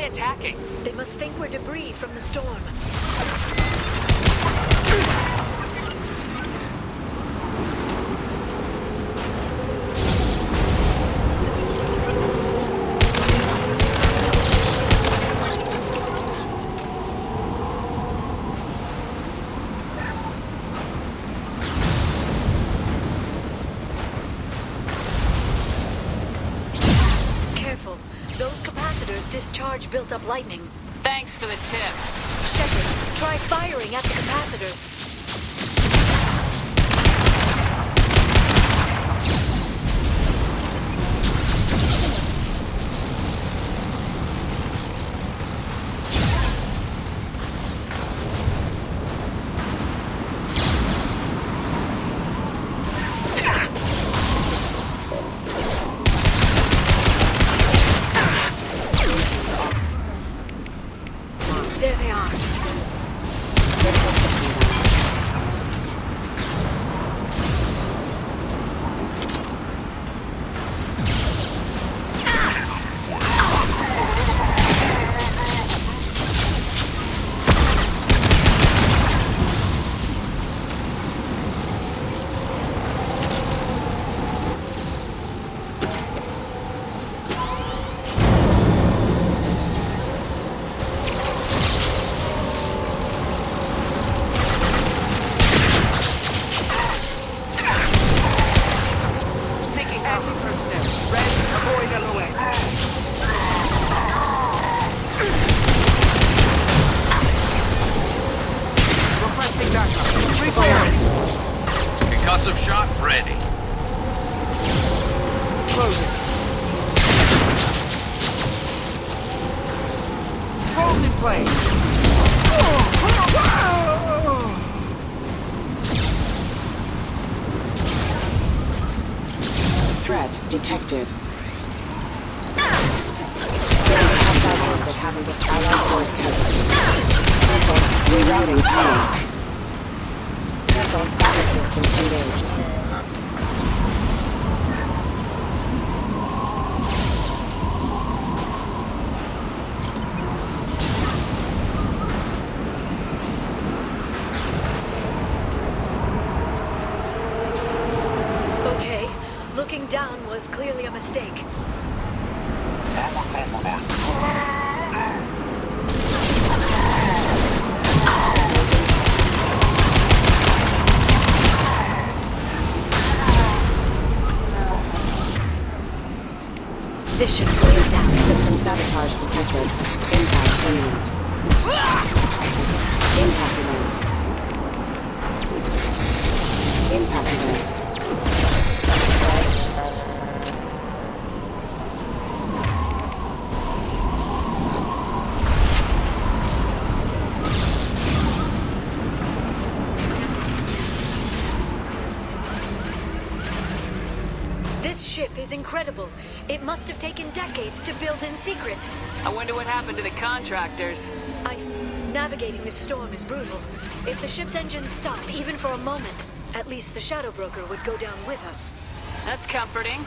they attacking? They must think we're debris from the storm. Discharge built up lightning. Thanks for the tip. Shep, try firing at the capacitors. There they are. Concussive shot ready. Closing. Hold in place. Threats detected. Is having the allied force casualties. Rerouting power. Careful, battery systems engaged. Okay, looking down was clearly a mistake. This should slow it down. System sabotage detected. Impact imminent. Impact imminent. Impact imminent. This ship is incredible. It must have taken decades to build in secret. I wonder what happened to the contractors. Navigating this storm is brutal. If the ship's engines stop, even for a moment, at least the Shadow Broker would go down with us. That's comforting.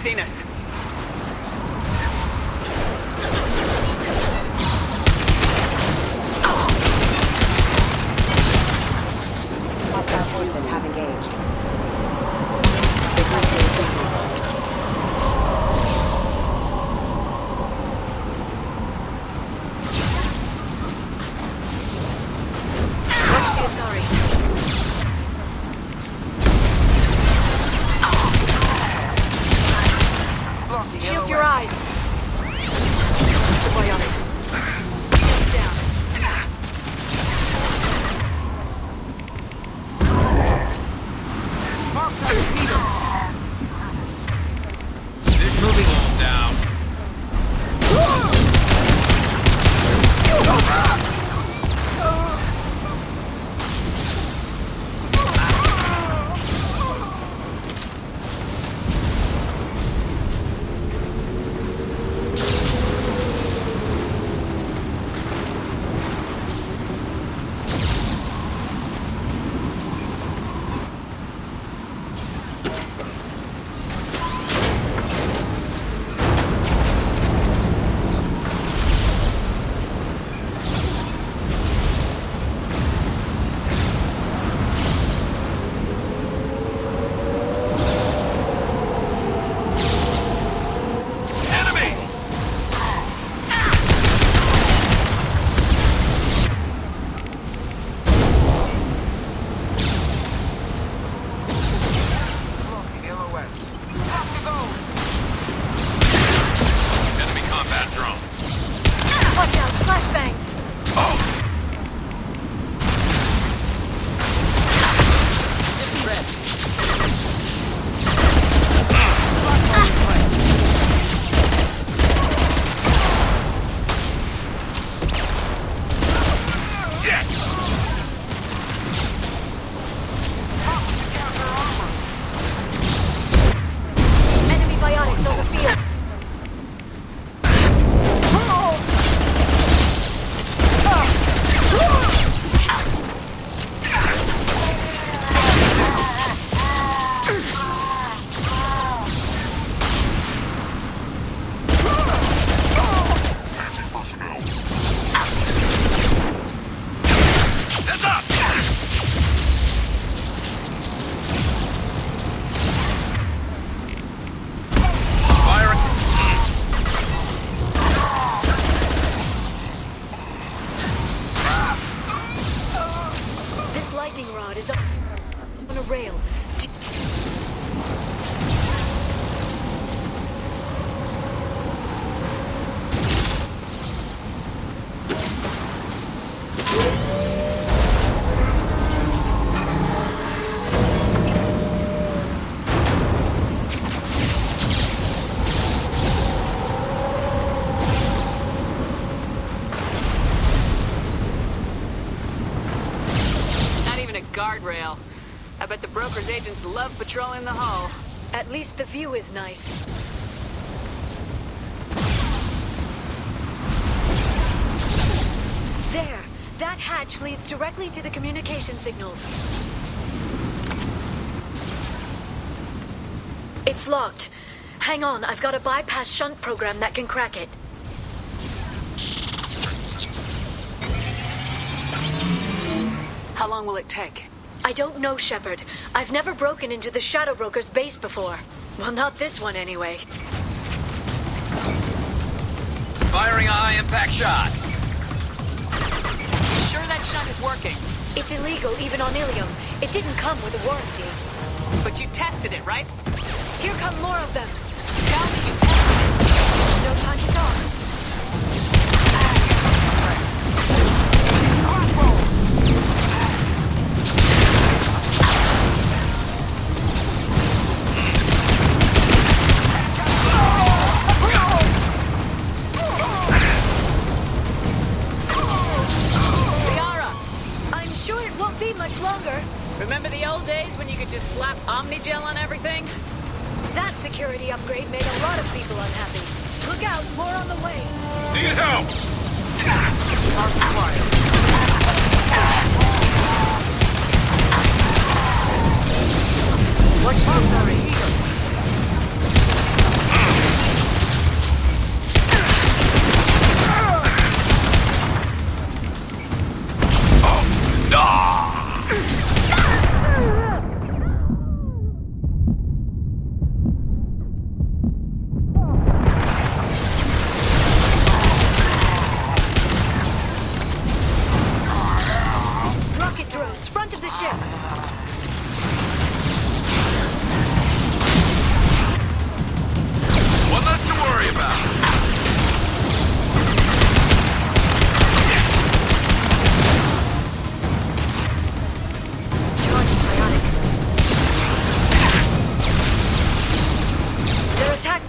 seen us. Hostile forces have engaged. Requesting assistance. Watch the Asari. Blocking Shield LOS. your eyes. The biotics. Shield down. Hostile Peter. This moving all down. Enemy! Blocking LOS. Have to go. Enemy combat drone. Watch out, flashbangs. Oh! Yes! Enemy biotics on the field. Heads up! Firing. This lightning rod is up on a rail. Not even a guardrail. I bet the broker's agents love patrolling the hull. At least the view is nice. There! That hatch leads directly to the communication signals. It's locked. Hang on, I've got a bypass shunt program that can crack it. How long will it take? I don't know, Shepard. I've never broken into the Shadow Broker's base before. Well, not this one anyway. Firing a high-impact shot. Sure that shunt is working? It's illegal even on Ilium. It didn't come with a warranty. But you tested it, right? Here come more of them. Tell me you tested it. No time to talk. Liara, I'm sure it won't be much longer. remember the old days when you could just slap Omnigel on everything? That security upgrade made a lot of people unhappy. Look out, more on the way. Need help! Watch out, sorry.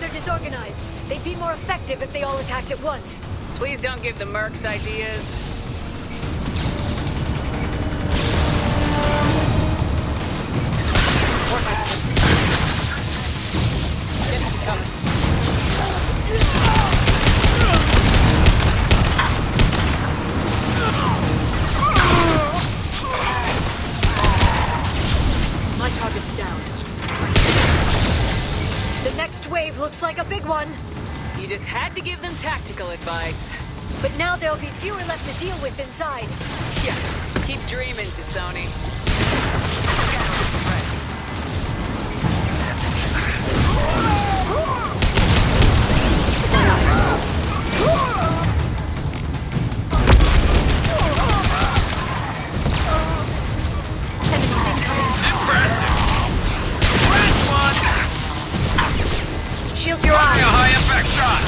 are disorganized. They'd be more effective if they all attacked at once. Please don't give the mercs ideas. Ships coming. My target's down. The next wave looks like a big one. You just had to give them tactical advice. But now there'll be fewer left to deal with inside. Yeah, keep dreaming, Sony. Shield your Firing a eyes. high impact shot.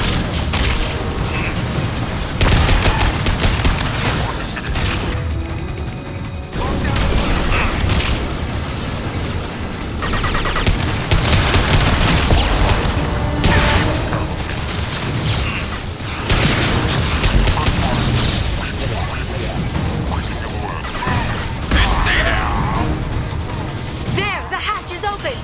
Stay down. There, the hatch is open.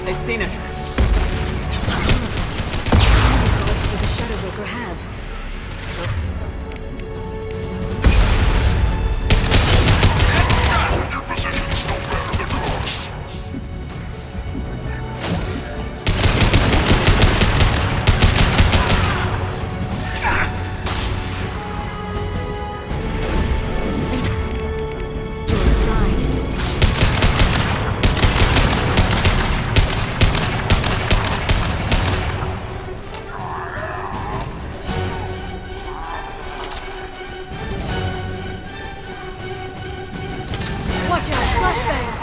They've seen us. What did the Shadow Broker have? Watch out, flashbangs!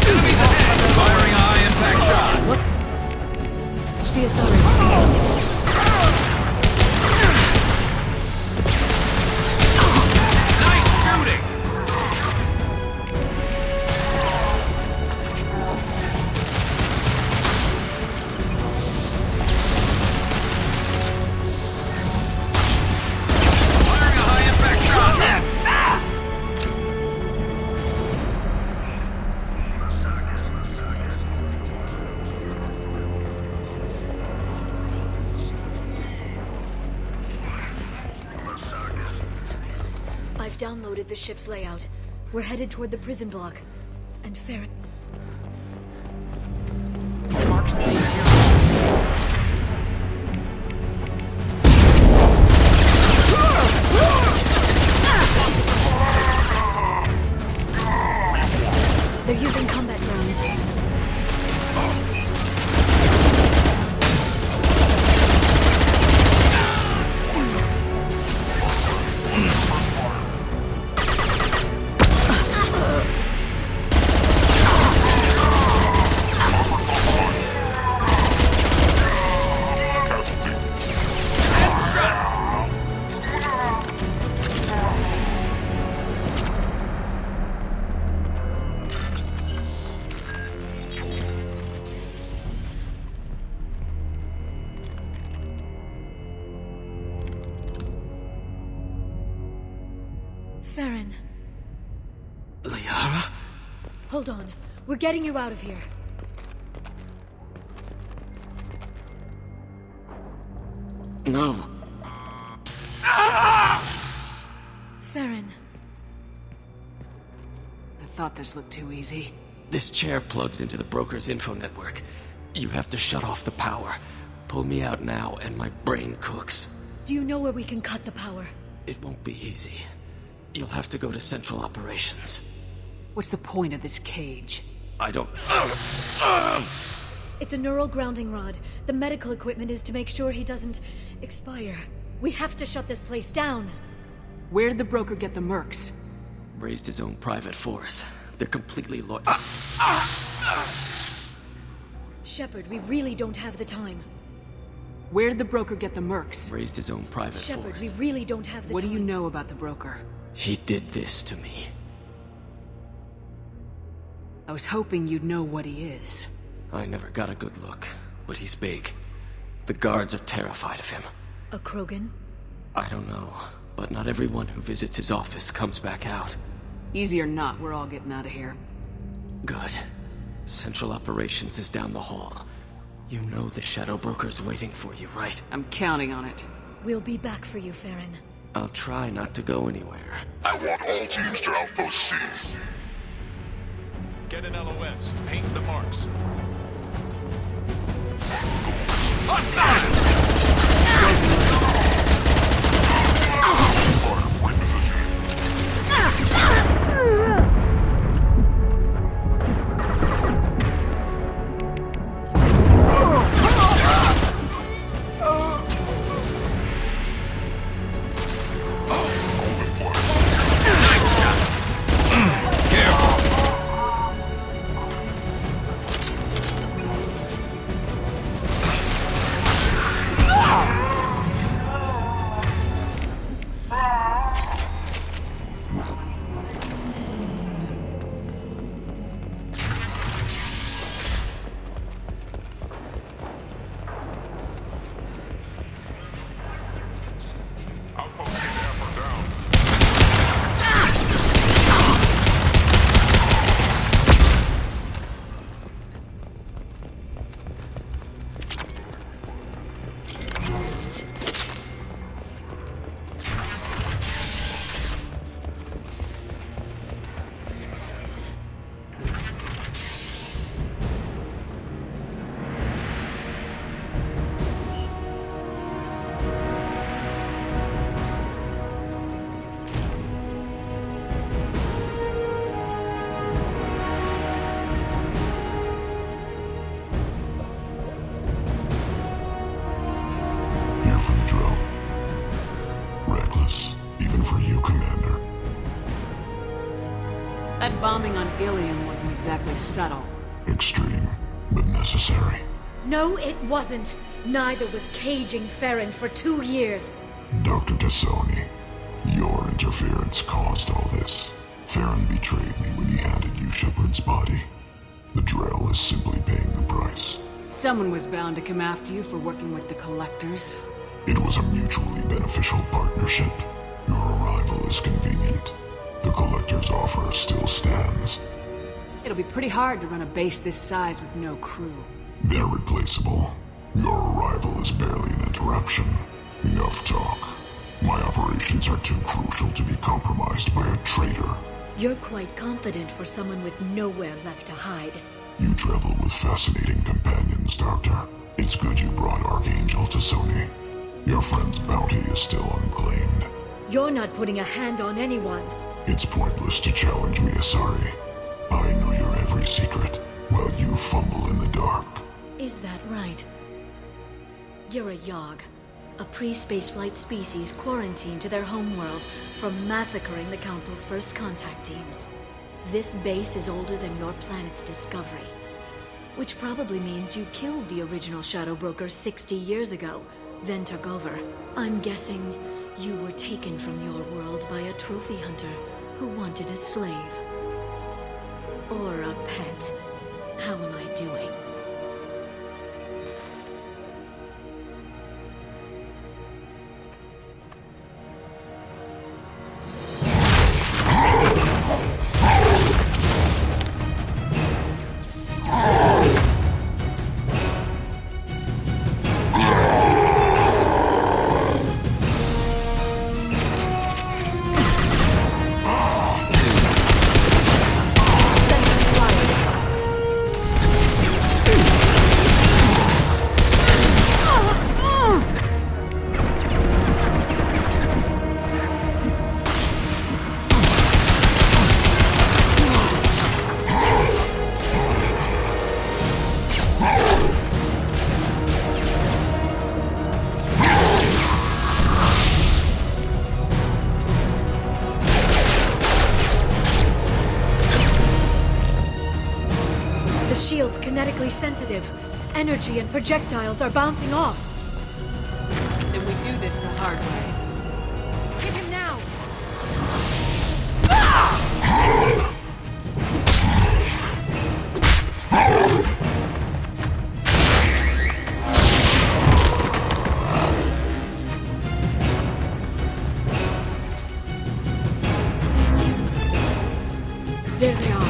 Enemies ahead. Firing a high impact shot. Watch the accelerator. Nice shooting. Firing a high impact shot. I've downloaded the ship's layout. We're headed toward the prison block. And Farron... They're using combat drones. Farron, Liara? hold on. We're getting you out of here. No. Farron. I thought this looked too easy. This chair plugs into the broker's info network. You have to shut off the power. Pull me out now, and my brain cooks. Do you know where we can cut the power? It won't be easy. You'll have to go to Central Operations. What's the point of this cage? I don't... It's a neural grounding rod. The medical equipment is to make sure he doesn't expire. We have to shut this place down. Where did the broker get the mercs? Raised his own private force. They're completely Shepard, we really don't have the time. Where did the broker get the mercs? Raised his own private Shepard, force. we really don't have the What time. do you know about the broker? He did this to me. I was hoping you'd know what he is. I never got a good look, but he's big. The guards are terrified of him. A Krogan? I don't know, but not everyone who visits his office comes back out. Easy or not, we're all getting out of here. Good. Central Operations is down the hall. You know the Shadow Broker's waiting for you, right? I'm counting on it. We'll be back for you, Farron. I'll try not to go anywhere. I want all teams to Outpost C. Get an LOS. Paint the marks. That bombing on Ilium wasn't exactly subtle. Extreme, but necessary. No, it wasn't. Neither was caging Farron for 2 years. Dr. Tassoni, your interference caused all this. Farron betrayed me when he handed you Shepard's body. The Drell is simply paying the price. Someone was bound to come after you for working with the Collectors. It was a mutually beneficial partnership. Your arrival is convenient. The Collector's offer still stands. It'll be pretty hard to run a base this size with no crew. They're replaceable. Your arrival is barely an interruption. Enough talk. My operations are too crucial to be compromised by a traitor. You're quite confident for someone with nowhere left to hide. You travel with fascinating companions, Doctor. It's good you brought Archangel to Sony. Your friend's bounty is still unclaimed. You're not putting a hand on anyone. It's pointless to challenge me, Asari. I know your every secret, while you fumble in the dark. Is that right? You're a Yogg, a pre-spaceflight species quarantined to their homeworld for massacring the Council's first contact teams. This base is older than your planet's discovery, which probably means you killed the original Shadow Broker 60 years ago, then took over. I'm guessing you were taken from your world by a trophy hunter who wanted a slave. Or a pet. How am I doing? It's kinetically sensitive. Energy and projectiles are bouncing off. Then we do this the hard way. Hit him now! There they are.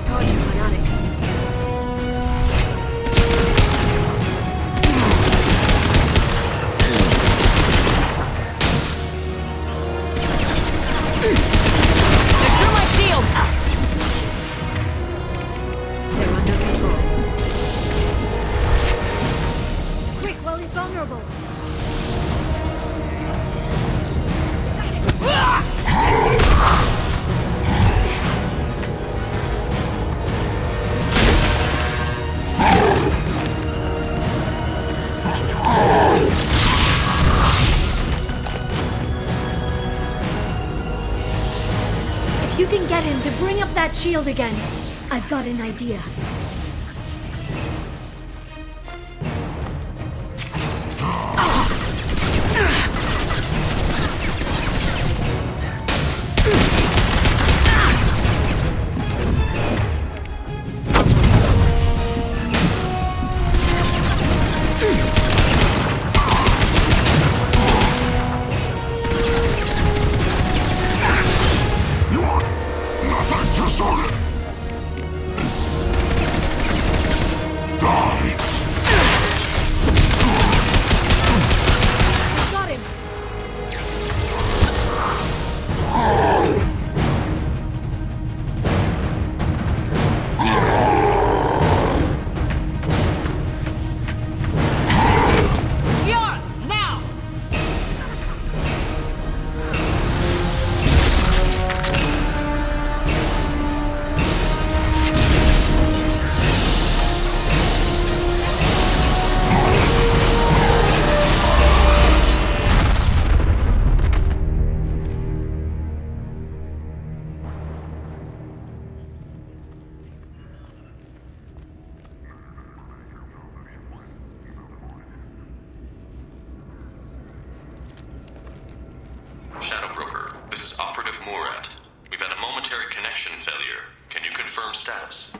Dodge bionics. Secure my shields! They're under control. Quick, while he's vulnerable. If you can get him to bring up that shield again, I've got an idea. Nothing to solid! Die! Got him! Bjorn, now! Shadow Broker, this is Operative Murat. We've had a momentary connection failure. Can you confirm status?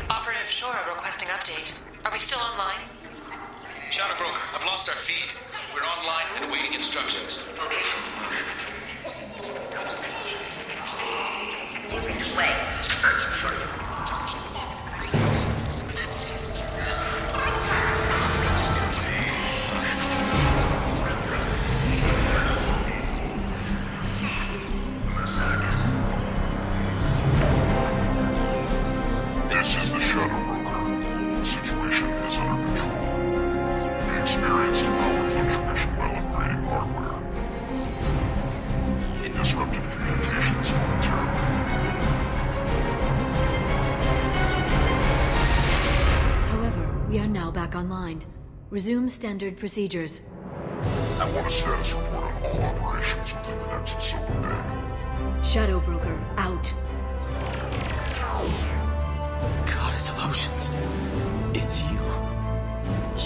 Operative Shora requesting update. Are we still online? Shadow Broker, I've lost our feed. We're online and awaiting instructions. This is the Shadow Broker. The situation is under control. We experienced a power fluctuation while upgrading hardware. It disrupted communications momentarily. However, we are now back online. Resume standard procedures. I want a status report on all operations within the next solar day. Shadow Broker, out. Goddess of Oceans. It's you.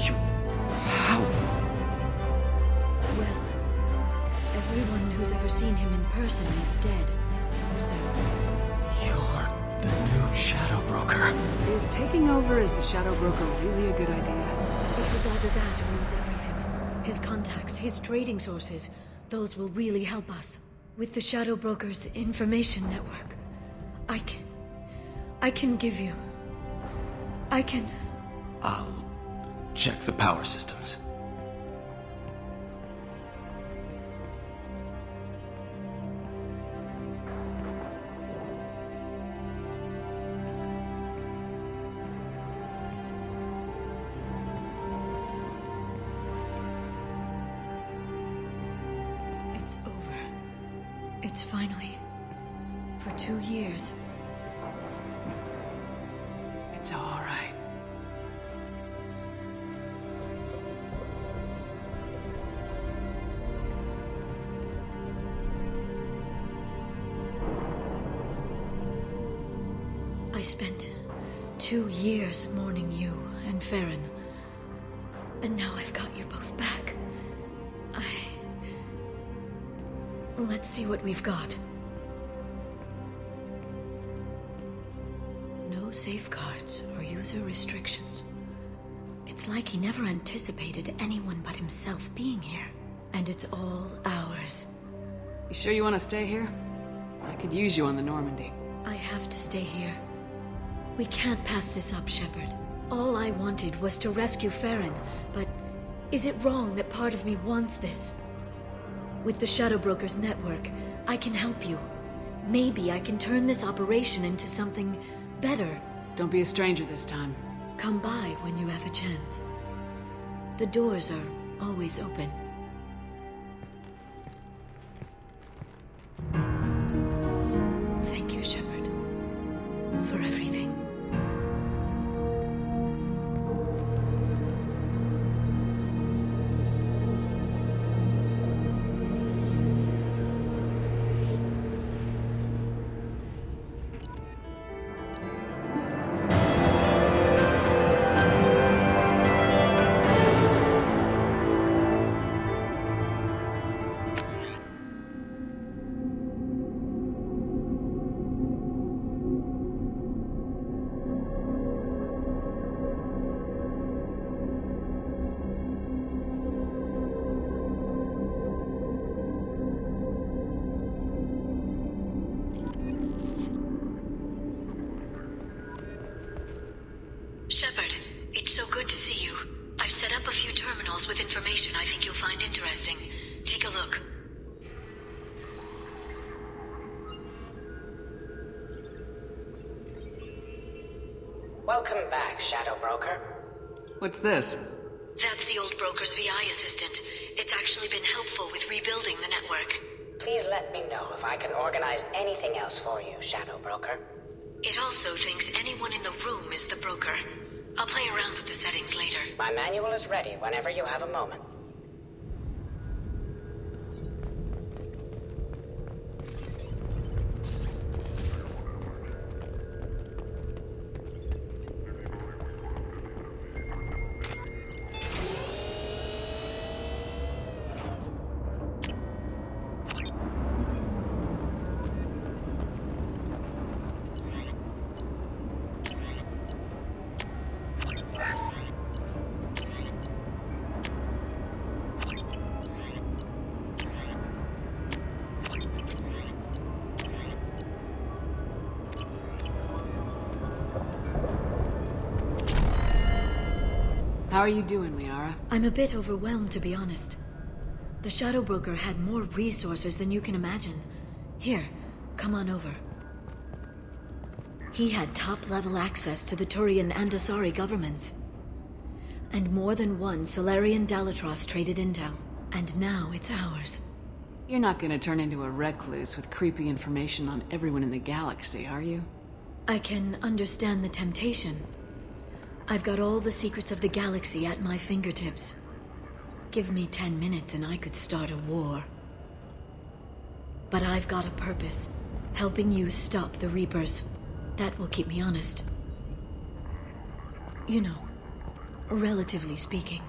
You... How? Well, everyone who's ever seen him in person is dead. So, You're the new Shadow Broker. Is taking over as the Shadow Broker really a good idea? it was either that or lose everything. His contacts, his trading sources, those will really help us. With the Shadow Broker's information network, I can give you... I'll check the power systems. It's over. It's finally... For 2 years. It's all right. I spent 2 years mourning you and Farron. And now I've got you both back. Let's see what we've got. No safeguards or user restrictions. It's like he never anticipated anyone but himself being here. And it's all ours. You sure you want to stay here? I could use you on the Normandy. I have to stay here. We can't pass this up, Shepard. All I wanted was to rescue Farron, but is it wrong that part of me wants this? With the Shadow Brokers network, I can help you. Maybe I can turn this operation into something better. Don't be a stranger this time. Come by when you have a chance. The doors are always open. Thank you, Shepard, for everything. Shepard, it's so good to see you. I've set up a few terminals with information I think you'll find interesting. Take a look. Welcome back, Shadow Broker. What's this? That's the old broker's VI assistant. It's actually been helpful with rebuilding the network. Please let me know if I can organize anything else for you, Shadow Broker. It also thinks anyone in the room is the broker. I'll play around with the settings later. My manual is ready whenever you have a moment. How are you doing, Liara? I'm a bit overwhelmed, to be honest. The Shadow Broker had more resources than you can imagine. Here, come on over. He had top-level access to the Turian and Asari governments. And more than one Solarian Dalatros traded intel. And now it's ours. You're not gonna turn into a recluse with creepy information on everyone in the galaxy, are you? I can understand the temptation. I've got all the secrets of the galaxy at my fingertips. Give me 10 minutes and I could start a war. But I've got a purpose. Helping you stop the Reapers. That will keep me honest. You know, relatively speaking.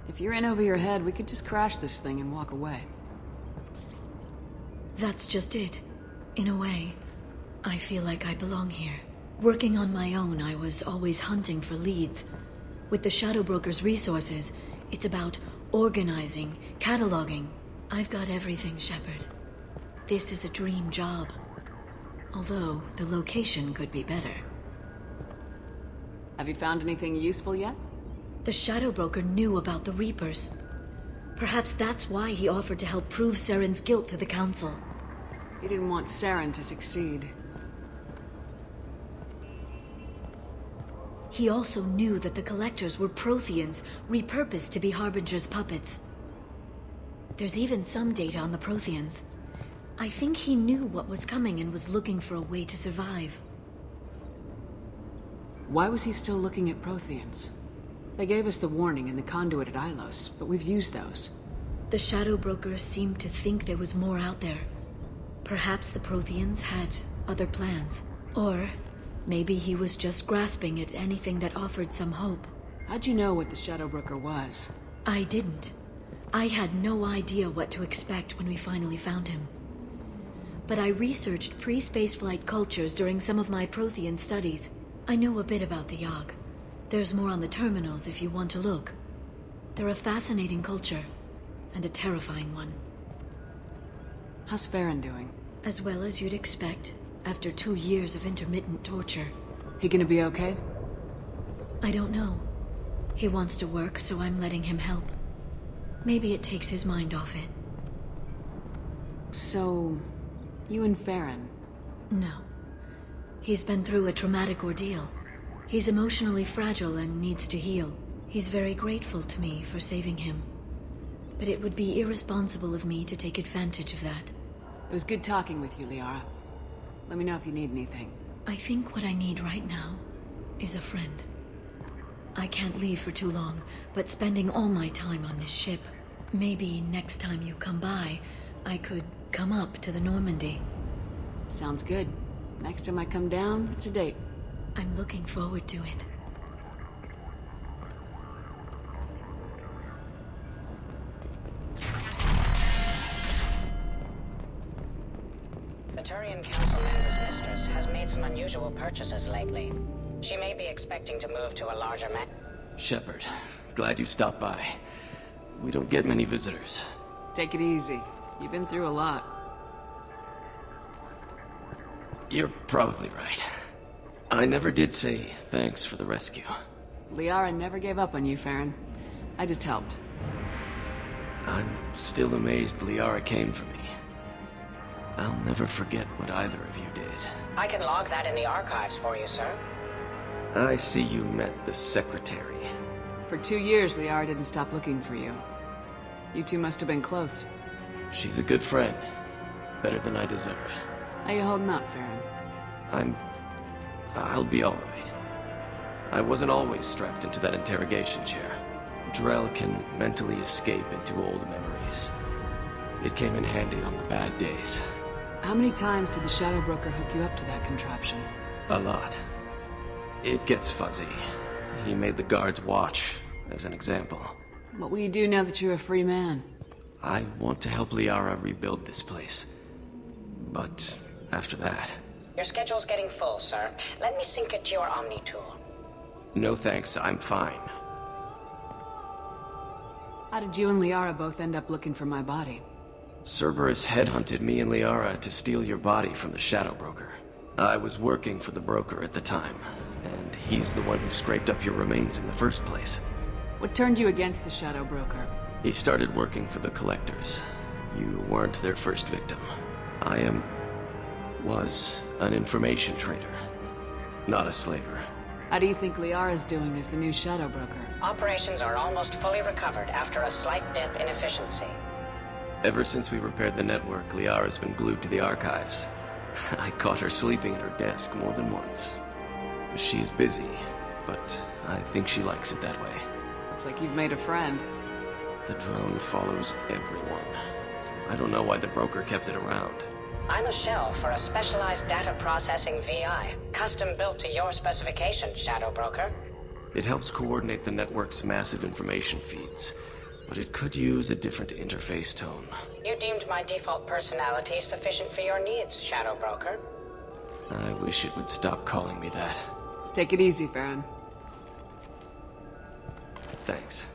If you're in over your head, we could just crash this thing and walk away. That's just it. In a way, I feel like I belong here. Working on my own, I was always hunting for leads. With the Shadow Broker's resources, it's about organizing, cataloging. I've got everything, Shepard. This is a dream job. Although, the location could be better. Have you found anything useful yet? The Shadow Broker knew about the Reapers. Perhaps that's why he offered to help prove Saren's guilt to the Council. He didn't want Saren to succeed. He also knew that the Collectors were Protheans, repurposed to be Harbinger's puppets. There's even some data on the Protheans. I think he knew what was coming and was looking for a way to survive. Why was he still looking at Protheans? They gave us the warning in the conduit at Ilos, but we've used those. The Shadow Broker seemed to think there was more out there. Perhaps the Protheans had other plans. Or Maybe he was just grasping at anything that offered some hope. How'd you know what the Shadow Broker was? I didn't. I had no idea what to expect when we finally found him. But I researched pre-spaceflight cultures during some of my Prothean studies. I know a bit about the Yogg. There's more on the terminals if you want to look. They're a fascinating culture, and a terrifying one. How's Farron doing? As well as you'd expect, after 2 years of intermittent torture. He gonna be okay? I don't know. He wants to work, so I'm letting him help. Maybe it takes his mind off it. So, you and Farron? No. He's been through a traumatic ordeal. He's emotionally fragile and needs to heal. He's very grateful to me for saving him. But it would be irresponsible of me to take advantage of that. It was good talking with you, Liara. Let me know if you need anything. I think what I need right now is a friend. I can't leave for too long, but spending all my time on this ship. Maybe next time you come by, I could come up to the Normandy. Sounds good. Next time I come down, it's a date. I'm looking forward to it. The Turian Council member's mistress has made some unusual purchases lately. She may be expecting to move to a larger Shepard, glad you stopped by. We don't get many visitors. Take it easy. You've been through a lot. You're probably right. I never did say thanks for the rescue. Liara never gave up on you, Farron. I just helped. I'm still amazed Liara came for me. I'll never forget what either of you did. I can log that in the archives for you, sir. I see you met the Secretary. For 2 years, Liara didn't stop looking for you. You two must have been close. She's a good friend. Better than I deserve. How you holding up, Farron? I'll be alright. I wasn't always strapped into that interrogation chair. Drell can mentally escape into old memories. It came in handy on the bad days. How many times did the Shadow Broker hook you up to that contraption? A lot. It gets fuzzy. He made the guards watch, as an example. What will you do now that you're a free man? I want to help Liara rebuild this place. But after that... Your schedule's getting full, sir. Let me sync it to your Omni tool. No thanks, I'm fine. How did you and Liara both end up looking for my body? Cerberus headhunted me and Liara to steal your body from the Shadow Broker. I was working for the broker at the time, and he's the one who scraped up your remains in the first place. What turned you against the Shadow Broker? He started working for the Collectors. You weren't their first victim. Was an information trader, not a slaver. How do you think Liara's doing as the new Shadow Broker? Operations are almost fully recovered after a slight dip in efficiency. Ever since we repaired the network, Liara's been glued to the archives. I caught her sleeping at her desk more than once. She's busy, but I think she likes it that way. Looks like you've made a friend. The drone follows everyone. I don't know why the broker kept it around. I'm a shell for a specialized data processing VI, custom built to your specifications, Shadow Broker. It helps coordinate the network's massive information feeds, but it could use a different interface tone. You deemed my default personality sufficient for your needs, Shadow Broker. I wish it would stop calling me that. Take it easy, Farron. Thanks.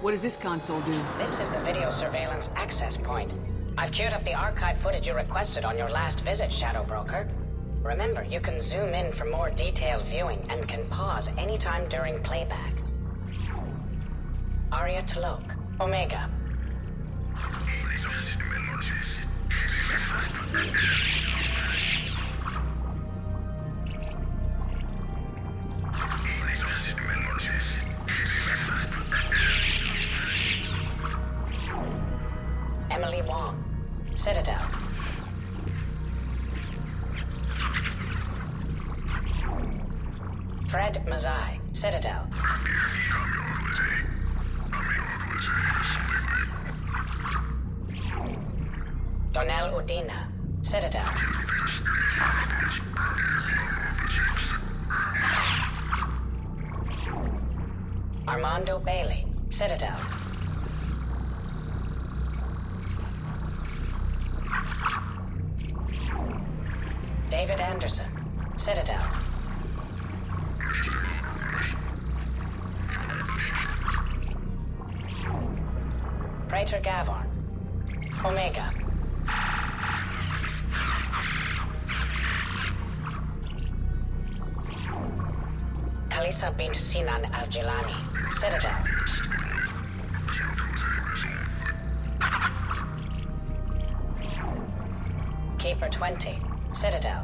What does this console do? This is the video surveillance access point. I've queued up the archive footage you requested on your last visit, Shadow Broker. Remember, you can zoom in for more detailed viewing and can pause anytime during playback. Aria Talok, Omega. Emily Wong, Citadel. Fred Mazai, Citadel. Tonel Udina, Citadel. Armando Bailey, Citadel. David Anderson, Citadel. Praetor Gavorn, Omega. Kalisa bint Sinan Al-Jilani, Citadel. Keeper 20, Citadel.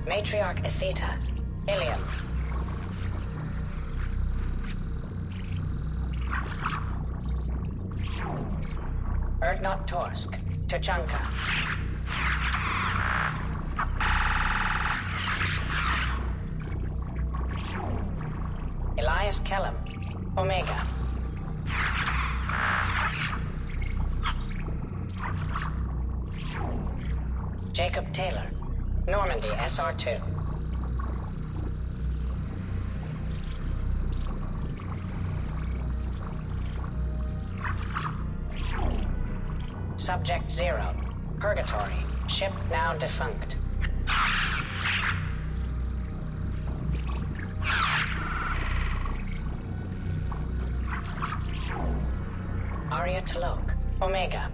Matriarch Atheta, Ilium. Erdnot Torsk, Tuchanka. Elias Kellum, Omega. Jacob Taylor, Normandy SR2. Subject 0, Purgatory, ship now defunct. Arya Talok, Omega.